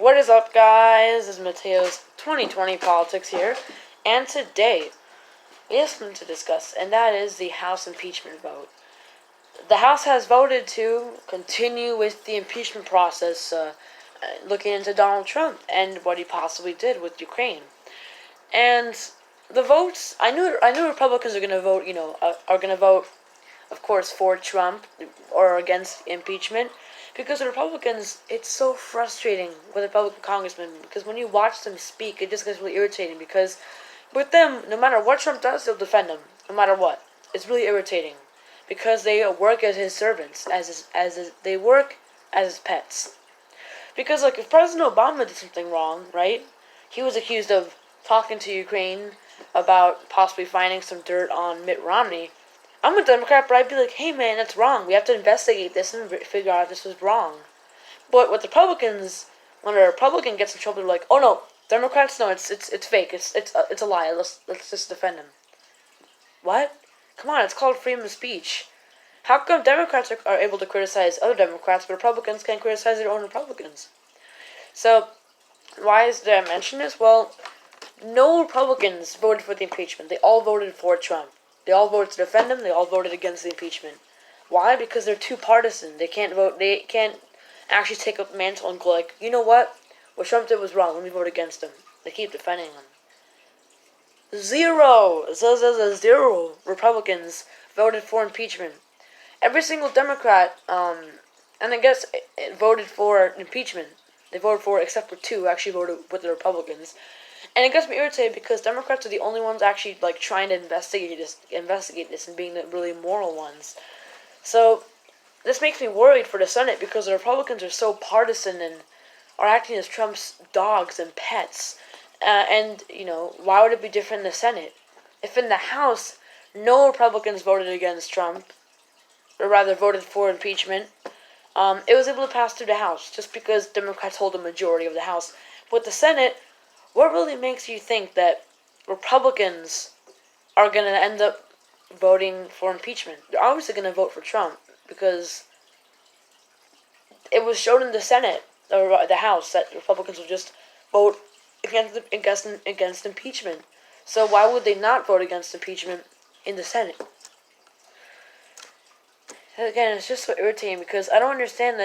What is up, guys? This is Mateo's 2020 Politics here, and today we have something to discuss, and that is the House impeachment vote. The House has voted to continue with the impeachment process, looking into Donald Trump and what he possibly did with Ukraine. And the votes, I knew Republicans are going to vote, are going to vote, of course, for Trump or against impeachment. Because the Republicans, it's so frustrating with Republican congressmen, because when you watch them speak, it just gets really irritating, because with them, no matter what Trump does, they'll defend him, no matter what. It's really irritating, because they work as his servants, they work as his pets. Because, like, if President Obama did something wrong, right, he was accused of talking to Ukraine about possibly finding some dirt on Mitt Romney. I'm a Democrat, but I'd be like, hey man, that's wrong. We have to investigate this and figure out if this was wrong. But with Republicans, when a Republican gets in trouble, they're like, oh no, Democrats, no, it's fake. It's a lie. Let's just defend him. What? Come on, it's called freedom of speech. How come Democrats are able to criticize other Democrats, but Republicans can't criticize their own Republicans? So, why did I mention this? Well, no Republicans voted for the impeachment. They all voted for Trump. They all voted to defend him. They all voted against the impeachment. Why? Because they're too partisan. They can't vote. They can't actually take up the mantle and go like, you know what? What Trump did was wrong. Let me vote against him. They keep defending him. Zero Republicans voted for impeachment. Every single Democrat, and I guess it voted for impeachment. They voted for it except for two who actually voted with the Republicans. And it gets me irritated because Democrats are the only ones actually like trying to investigate this and being the really moral ones. So this makes me worried for the Senate because the Republicans are so partisan and are acting as Trump's dogs and pets. And why would it be different in the Senate? If in the House no Republicans voted against Trump, or rather voted for impeachment, it was able to pass through the House just because Democrats hold the majority of the House. With the Senate, what really makes you think that Republicans are going to end up voting for impeachment? They're obviously going to vote for Trump because it was shown in the Senate or the House that Republicans will just vote against impeachment. So why would they not vote against impeachment in the Senate? Again, it's just so irritating because I don't understand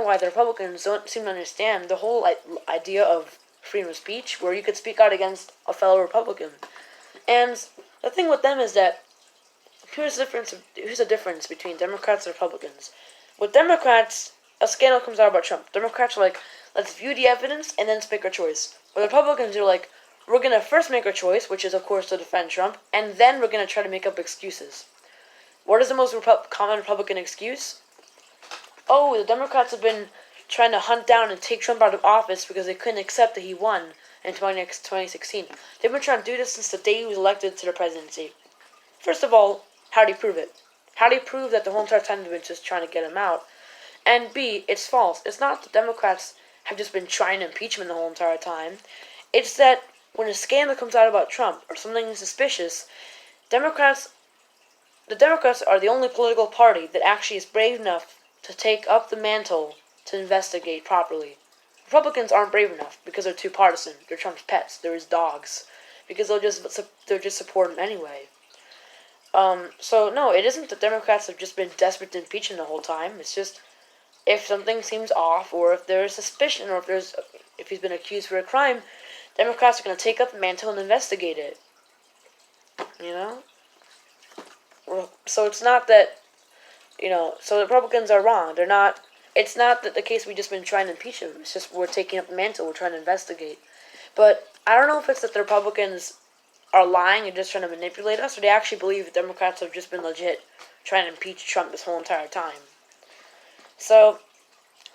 why the Republicans don't seem to understand the whole idea of freedom of speech, where you could speak out against a fellow Republican. And the thing with them is that here's the difference between Democrats and Republicans. With Democrats, a scandal comes out about Trump. Democrats are like, let's view the evidence and then make our choice. With Republicans, are like, we're gonna first make our choice, which is of course to defend Trump, and then we're gonna try to make up excuses. What is the most common Republican excuse? Oh, the Democrats have been trying to hunt down and take Trump out of office because they couldn't accept that he won in 2016. They've been trying to do this since the day he was elected to the presidency. First of all, how do you prove it? How do you prove that the whole entire time they've been just trying to get him out? And B, it's false. It's not that Democrats have just been trying to impeach him the whole entire time. It's that when a scandal comes out about Trump or something suspicious, the Democrats are the only political party that actually is brave enough to take up the mantle to investigate properly. Republicans aren't brave enough because they're too partisan. They're Trump's pets. They're his dogs. Because they'll just support him anyway. So no, it isn't that Democrats have just been desperate to impeach him the whole time. It's just if something seems off, or if there's suspicion, or if he's been accused for a crime, Democrats are going to take up the mantle and investigate it. So it's not that, so the Republicans are wrong. It's not that the case we've just been trying to impeach him. It's just we're taking up the mantle. We're trying to investigate. But I don't know if it's that the Republicans are lying and just trying to manipulate us, or they actually believe the Democrats have just been legit trying to impeach Trump this whole entire time. So,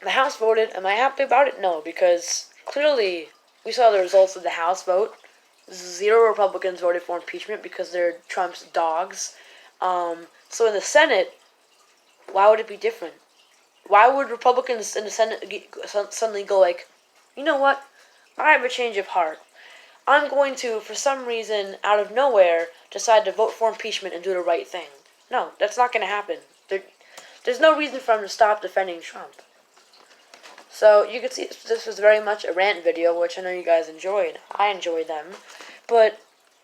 the House voted. Am I happy about it? No, because clearly we saw the results of the House vote. 0 Republicans voted for impeachment because they're Trump's dogs. So in the Senate, why would it be different? Why would Republicans in the Senate suddenly go like, you know what? I have a change of heart. I'm going to, for some reason, out of nowhere, decide to vote for impeachment and do the right thing. No, that's not going to happen. There's no reason for them to stop defending Trump. So you can see this was very much a rant video, which I know you guys enjoyed. I enjoy them, but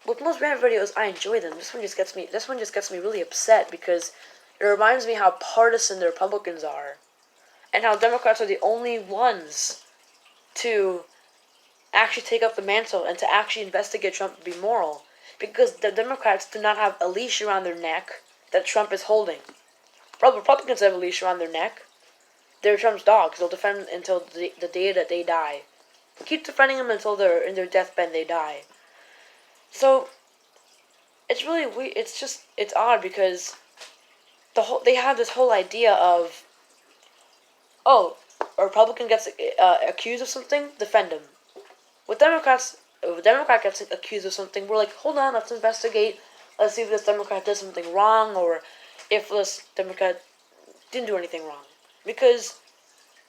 with most rant videos, I enjoy them. This one just gets me. This one just gets me really upset because it reminds me how partisan the Republicans are, and how Democrats are the only ones to actually take up the mantle and to actually investigate Trump and be moral. Because the Democrats do not have a leash around their neck that Trump is holding. Republicans have a leash around their neck. They're Trump's dogs. They'll defend until the day that they die. Keep defending them until they're in their deathbed and they die. So it's really weird. It's odd because they have this whole idea of, oh, a Republican gets accused of something, defend him. With Democrats, if a Democrat gets accused of something, we're like, hold on, let's investigate. Let's see if this Democrat did something wrong, or if this Democrat didn't do anything wrong. Because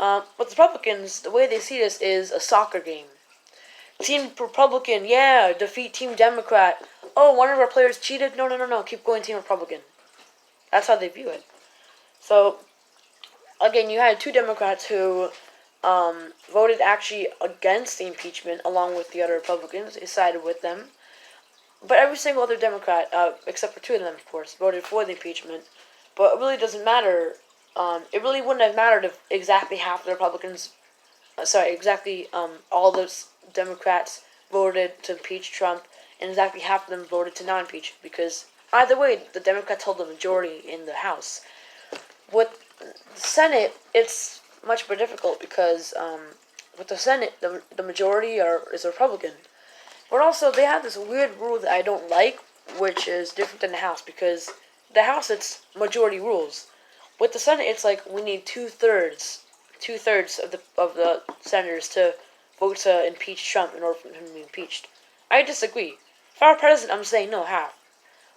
with the Republicans, the way they see this is a soccer game. Team Republican, yeah, defeat Team Democrat. Oh, one of our players cheated? No, keep going Team Republican. That's how they view it. So, again, you had two Democrats who voted actually against the impeachment along with the other Republicans. They sided with them. But every single other Democrat, except for two of them, of course, voted for the impeachment. But it really doesn't matter. It really wouldn't have mattered if exactly half the Republicans, all those Democrats voted to impeach Trump, and exactly half of them voted to not impeach, because either way, the Democrats hold the majority in the House. With the Senate, it's much more difficult because with the Senate, the majority is Republican. But also, they have this weird rule that I don't like, which is different than the House, because the House, it's majority rules. With the Senate, it's like we need two-thirds of the senators to vote to impeach Trump in order for him to be impeached. I disagree. If I were president, I'm saying no, half.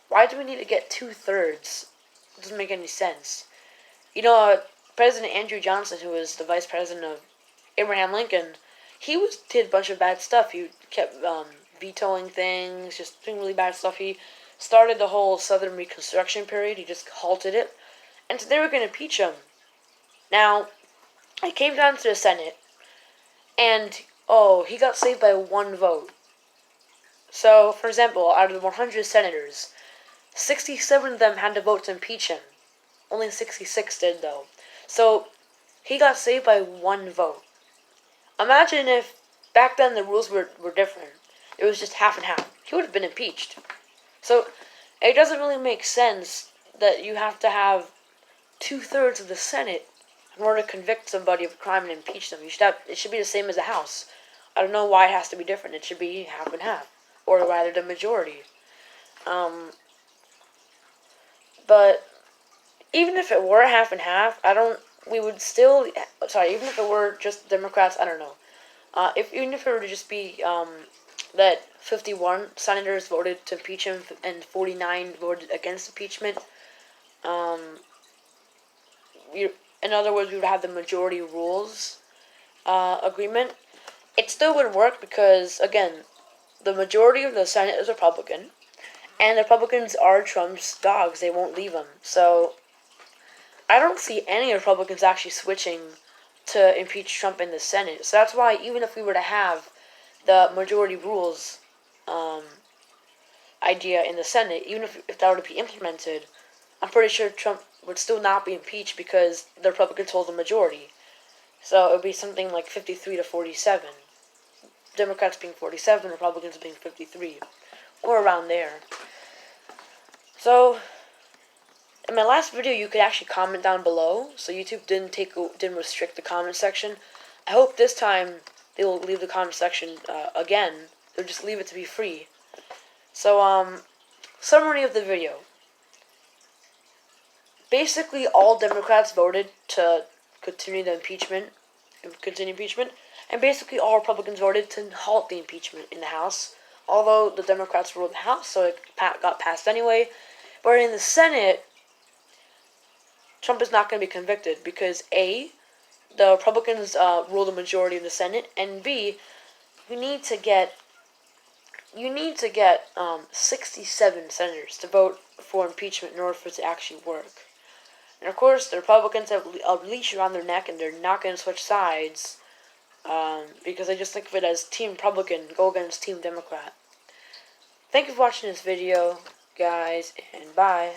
Why do we need to get two-thirds? It doesn't make any sense. You know, President Andrew Johnson, who was the vice president of Abraham Lincoln, did a bunch of bad stuff. He kept vetoing things, just doing really bad stuff. He started the whole Southern Reconstruction period. He just halted it. And so they were going to impeach him. Now, it came down to the Senate, and, he got saved by one vote. So, for example, out of the 100 senators, 67 of them had to vote to impeach him. Only 66 did, though. So, he got saved by one vote. Imagine if back then the rules were different. It was just half and half. He would have been impeached. So, it doesn't really make sense that you have to have two-thirds of the Senate in order to convict somebody of a crime and impeach them. It should be the same as the House. I don't know why it has to be different. It should be half and half. Or rather, the majority. But even if it were half and half, even if it were just Democrats, I don't know. Even if it were to just be that 51 senators voted to impeach him and 49 voted against impeachment, in other words, we would have the majority rules agreement. It still would work because, again, the majority of the Senate is Republican, and the Republicans are Trump's dogs. They won't leave him. So, I don't see any Republicans actually switching to impeach Trump in the Senate. So that's why even if we were to have the majority rules idea in the Senate, even if that were to be implemented, I'm pretty sure Trump would still not be impeached because the Republicans hold the majority. So it would be something like 53 to 47. Democrats being 47, Republicans being 53. Or around there. So, in my last video, you could actually comment down below, so YouTube didn't restrict the comment section. I hope this time they will leave the comment section again. They'll just leave it to be free. So, summary of the video. Basically, all Democrats voted to continue impeachment, and basically all Republicans voted to halt the impeachment in the House. Although the Democrats ruled the House, so it got passed anyway. But in the Senate, Trump is not going to be convicted because A, the Republicans rule the majority of the Senate, and B, you need to get 67 senators to vote for impeachment in order for it to actually work. And of course, the Republicans have a leash around their neck, and they're not going to switch sides because I just think of it as Team Republican go against Team Democrat. Thank you for watching this video, guys, and bye.